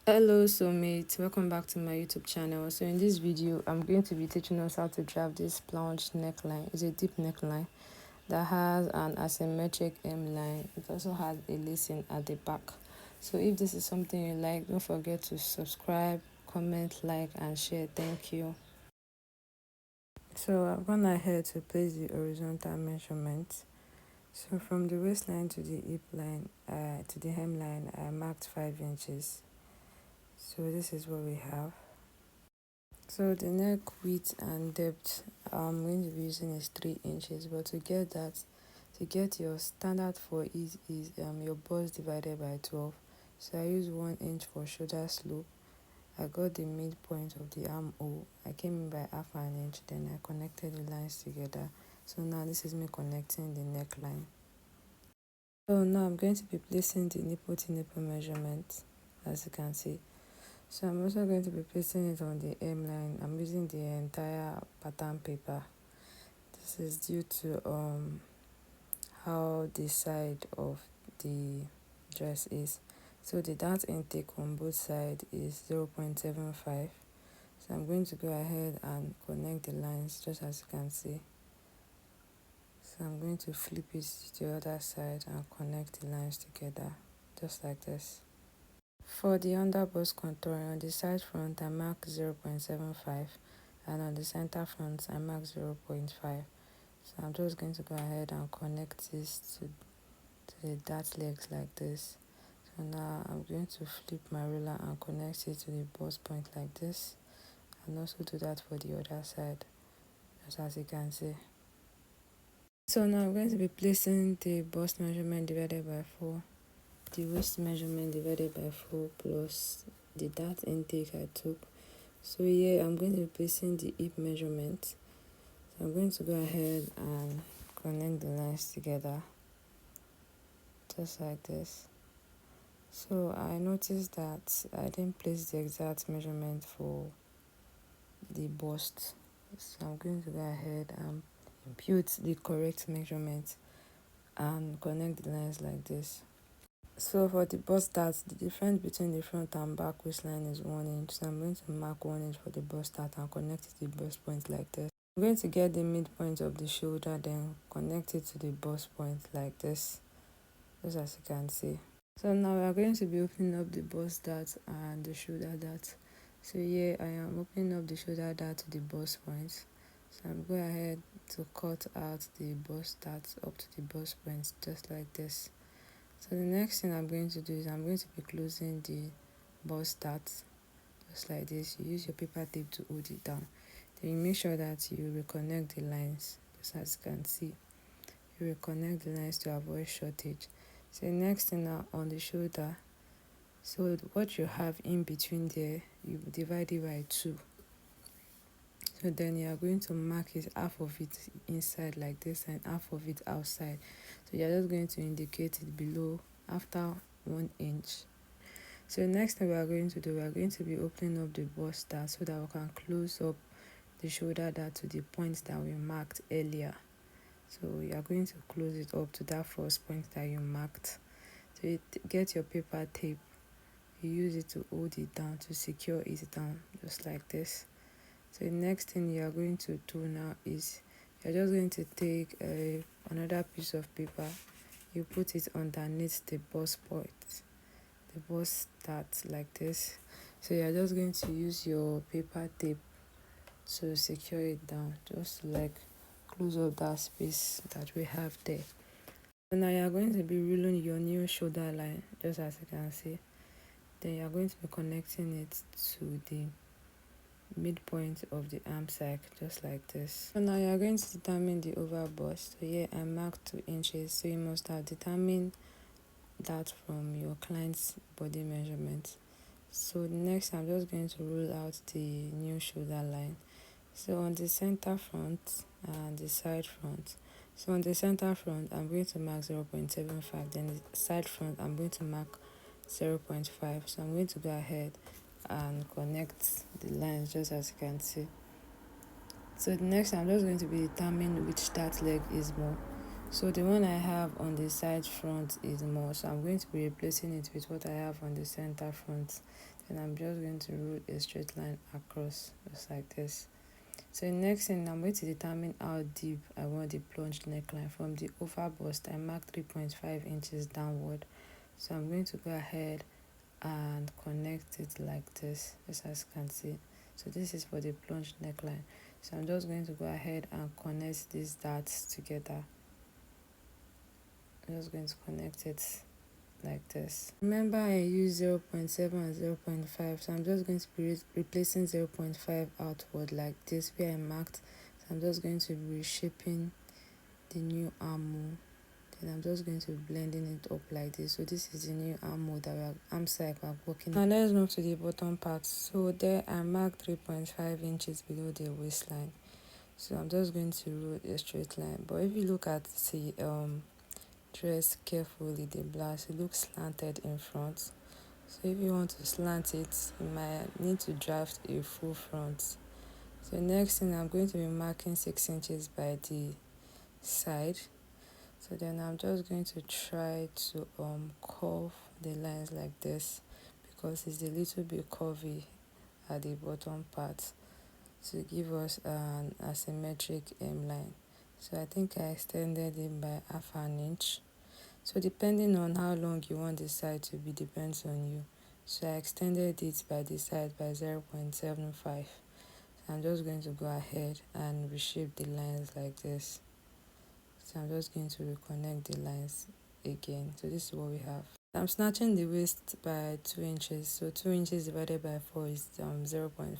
Hello sewmates, welcome back to my YouTube channel. So in this video I'm going to be teaching us how to draft this plunge neckline. It's a deep neckline that has an asymmetric hemline. It also has a lacing at the back. So if this is something you like, don't forget to subscribe, comment, like and share. Thank you. So I've gone ahead to place the horizontal measurement. So from the waistline to the hip line, to the hemline, I marked 5 inches. So this is what we have. So the neck width and depth I'm going to be using is 3 inches, but to get your standard for it is your bust divided by 12. So I use 1 inch for shoulder slope. I got the midpoint of the armhole. I came in by half an inch, then I connected the lines together. So now this is me connecting the neckline. So now I'm going to be placing the nipple to nipple measurement, as you can see. So I'm also going to be placing it on the hemline. I'm using the entire pattern paper. This is due to how the side of the dress is. So the dart intake on both sides is 0.75. So I'm going to go ahead and connect the lines just as you can see. So I'm going to flip it to the other side and connect the lines together just like this. For the underbust contouring, on the side front I mark 0.75 and on the center front I mark 0.5. So I'm just going to go ahead and connect this to the dart legs like this. So now I'm going to flip my ruler and connect it to the bust point like this, and also do that for the other side just as you can see. So now I'm going to be placing the bust measurement divided by 4, the waist measurement divided by 4 plus the dart intake I took. So here I'm going to be placing the hip measurement. So I'm going to go ahead and connect the lines together just like this. So I noticed that I didn't place the exact measurement for the bust. So I'm going to go ahead and impute the correct measurement and connect the lines like this. So for the bust dart, the difference between the front and back waistline is 1 inch. So I'm going to mark 1 inch for the bust dart and connect it to the bust point like this. I'm going to get the midpoint of the shoulder, then connect it to the bust point like this, just as you can see. So now we are going to be opening up the bust dart and the shoulder dart. So here I am opening up the shoulder dart to the bust point. So I'm going ahead to cut out the bust dart up to the bust point just like this. So the next thing I'm going to do is I'm going to be closing the bust dart just like this. You use your paper tape to hold it down. Then you make sure that you reconnect the lines just as you can see. You reconnect the lines to avoid shortage. So the next thing now on the shoulder, so what you have in between there, you divide it by 2. So then you are going to mark it, half of it inside like this and half of it outside. So you're just going to indicate it below after 1 inch. So the next thing we are going to do, we are going to be opening up the bust dart so that we can close up the shoulder dart to the points that we marked earlier. So you are going to close it up to that first point that you marked. So you get your paper tape, you use it to hold it down, to secure it down just like this. So the next thing you are going to do now is you're just going to take another piece of paper, you put it underneath the bust point, the bust dart like this. So you're just going to use your paper tape to secure it down, just to like close up that space that we have there. So now you're going to be ruling your new shoulder line just as you can see. Then you're going to be connecting it to the midpoint of the arm sack just like this. So now you're going to determine the over bust. So here I marked 2 inches, so you must have determined that from your client's body measurement. So next I'm just going to rule out the new shoulder line. So on the center front and the side front, so on the center front I'm going to mark 0.75, then the side front I'm going to mark 0.5. So I'm going to go ahead and connect the lines just as you can see. So the next I'm just going to be determining which dart leg is more. So the one I have on the side front is more, so I'm going to be replacing it with what I have on the center front. and I'm just going to root a straight line across just like this. So the next thing, I'm going to determine how deep I want the plunge neckline. From the over bust, I mark 3.5 inches downward. So I'm going to go ahead and connect it like this, just as you can see. So this is for the plunge neckline. So I'm just going to go ahead and connect these darts together. I'm just going to connect it like this. Remember, I use 0.7 and 0.5, so I'm just going to be replacing 0.5 outward like this where I marked. So I'm just going to be reshaping the new armhole. Then I'm just going to be blending it up like this. So this is the new armhole that arm side we're working on. Now let's move to the bottom part. So there I marked 3.5 inches below the waistline. So I'm just going to root a straight line. But if you look at the dress carefully, the blouse, it looks slanted in front. So if you want to slant it, you might need to draft a full front. So next thing, I'm going to be marking 6 inches by the side. So then I'm just going to try to curve the lines like this, because it's a little bit curvy at the bottom part to give us an asymmetric hemline. So I think I extended it by half an inch. So depending on how long you want the side to be depends on you. So I extended it by the side by 0.75. So I'm just going to go ahead and reshape the lines like this. So I'm just going to reconnect the lines again. So this is what we have. I'm snatching the waist by 2 inches. So 2 inches divided by 4 is 0.5.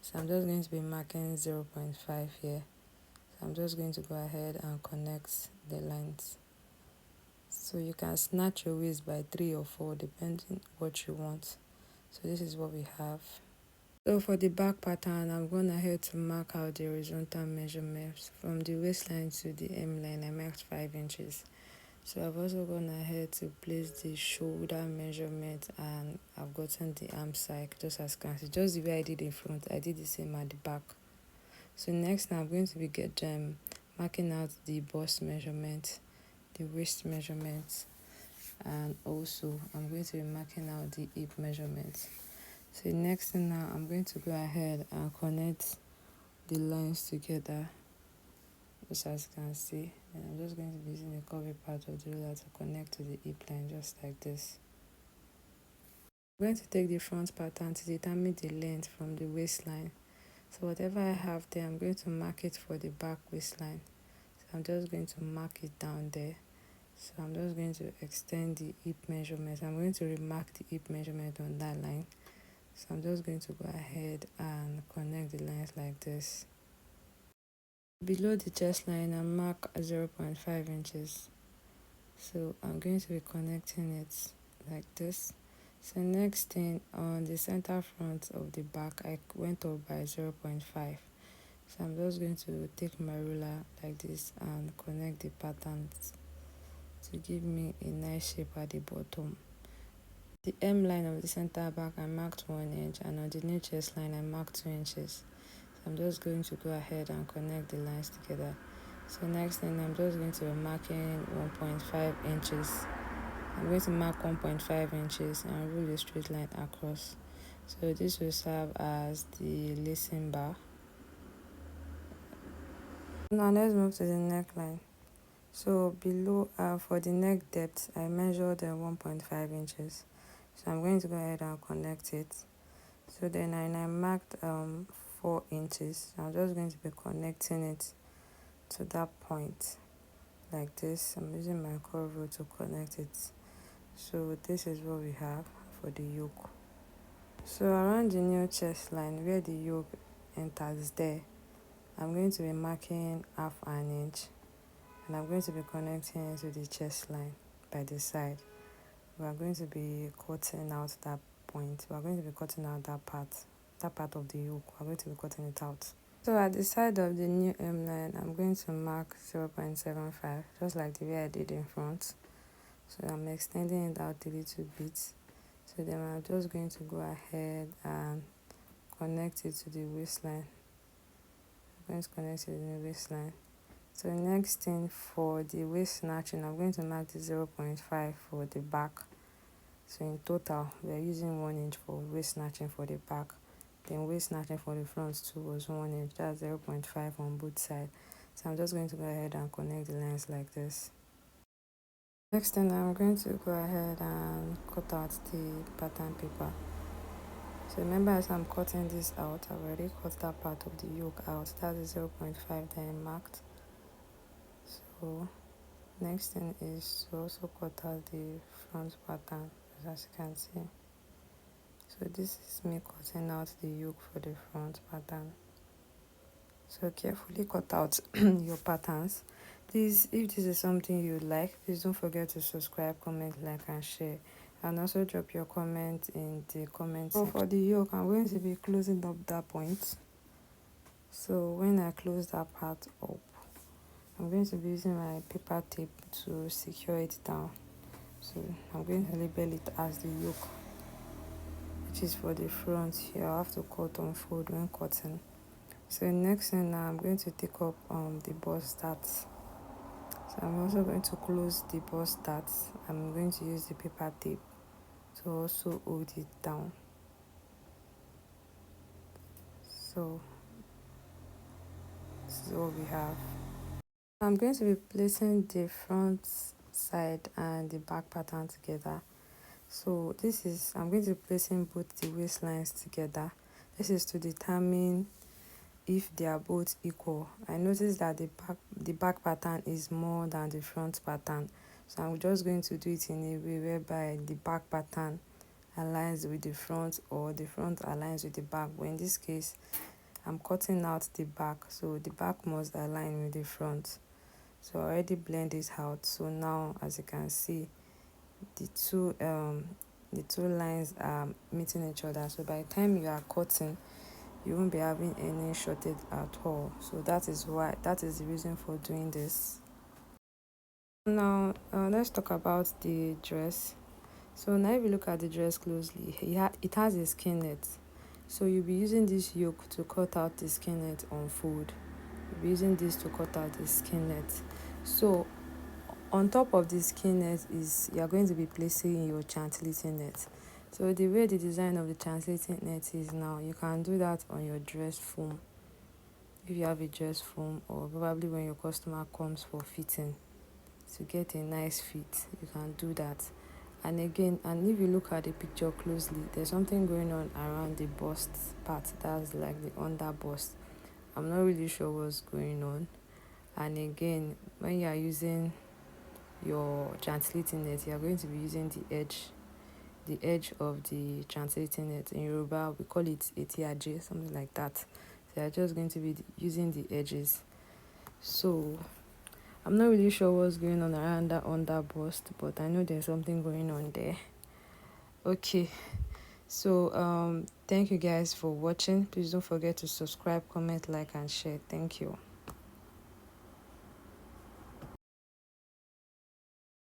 So I'm just going to be marking 0.5 here. So I'm just going to go ahead and connect the lines. So you can snatch your waist by 3 or 4 depending what you want. So this is what we have. So for the back pattern, I'm going ahead to mark out the horizontal measurements. From the waistline to the hemline, I marked 5 inches. So I've also gone ahead to place the shoulder measurement, and I've gotten the arm side just as you can see. Just the way I did in front, I did the same at the back. So next I'm going to be marking out the bust measurement, the waist measurement, and also I'm going to be marking out the hip measurement. So next thing now, I'm going to go ahead and connect the lines together, just as you can see. And I'm just going to be using the curvy part of the ruler to connect to the hip line, just like this. I'm going to take the front pattern to determine the length from the waistline. So whatever I have there, I'm going to mark it for the back waistline. So I'm just going to mark it down there. So I'm just going to extend the hip measurement. I'm going to remark the hip measurement on that line. So I'm just going to go ahead and connect the lines like this. Below the chest line, I mark 0.5 inches. So I'm going to be connecting it like this. So next thing, on the center front of the back, I went up by 0.5. So I'm just going to take my ruler like this and connect the patterns to give me a nice shape at the bottom. The hemline of the center back, I marked 1 inch, and on the new chest line, I marked 2 inches. So I'm just going to go ahead and connect the lines together. So next thing, I'm just going to be marking 1.5 inches. I'm going to mark 1.5 inches and roll a straight line across. So this will serve as the lacing bar. Now let's move to the neckline. So below, for the neck depth, I measured 1.5 inches. So I'm going to go ahead and connect it. So then I marked 4 inches. I'm just going to be connecting it to that point like this. I'm using my curve rule to connect it. So this is what we have for the yoke. So around the new chest line where the yoke enters there, I'm going to be marking half an inch, and I'm going to be connecting it to the chest line by the side. We are going to be cutting out that point. We are going to be cutting out that part of the yoke. We are going to be cutting it out. So at the side of the new hemline, I'm going to mark 0.75, just like the way I did in front. So I'm extending it out a little bit. So then I'm just going to go ahead and connect it to the waistline. I'm going to connect it to the waistline. So next thing, for the waist snatching, I'm going to mark the 0.5 for the back. So in total we are using 1 inch for waist snatching for the back, then waist snatching for the front too was 1 inch. That's 0.5 on both sides. So I'm just going to go ahead and connect the lines like this. Next thing, I'm going to go ahead and cut out the pattern paper. So remember, as I'm cutting this out, I've already cut that part of the yoke out. That is 0.5 that I marked. So next thing is to also cut out the front pattern, as you can see. So this is me cutting out the yoke for the front pattern. So carefully cut out your patterns. Please, if this is something you like, please don't forget to subscribe, comment, like and share, and also drop your comment in the comments. So for the yoke, I'm going to be closing up that point. So when I close that part up, I'm going to be using my paper tape to secure it down. So I'm going to label it as the yoke, which is for the front. Here I have to cut on fold when cutting. So next thing now, I'm going to take up the bust darts. So I'm also going to close the bust darts. I'm going to use the paper tape to also hold it down. So this is what we have. I'm going to be placing the front side and the back pattern together. So this is, I'm going to be placing both the waistlines together. This is to determine if they are both equal. I noticed that the back pattern is more than the front pattern, so I'm just going to do it in a way whereby the back pattern aligns with the front or the front aligns with the back. But in this case, I'm cutting out the back, so the back must align with the front. So I already blend this out. So now, as you can see, the two lines are meeting each other. So by the time you are cutting, you won't be having any shortage at all. So that is the reason for doing this. Now let's talk about the dress. So now if you look at the dress closely, it has a skin net. So you'll be using this yoke to cut out the skin net on fold. You'll be using this to cut out the skin net. So on top of the skin net is you are going to be placing your translating net. So the way the design of the translating net is now, you can do that on your dress foam. If you have a dress foam, or probably when your customer comes for fitting to get a nice fit, you can do that. And again, and if you look at the picture closely, there's something going on around the bust part. That's like the under bust. I'm not really sure what's going on. And again, when you are using your translating net, you are going to be using the edge of the translating net. In Yoruba we call it etiaje, something like that. So you're just going to be using the edges. So I'm not really sure what's going on around that under bust, but I know there's something going on there. Okay, so thank you guys for watching. Please don't forget to subscribe, comment, like and share. Thank you.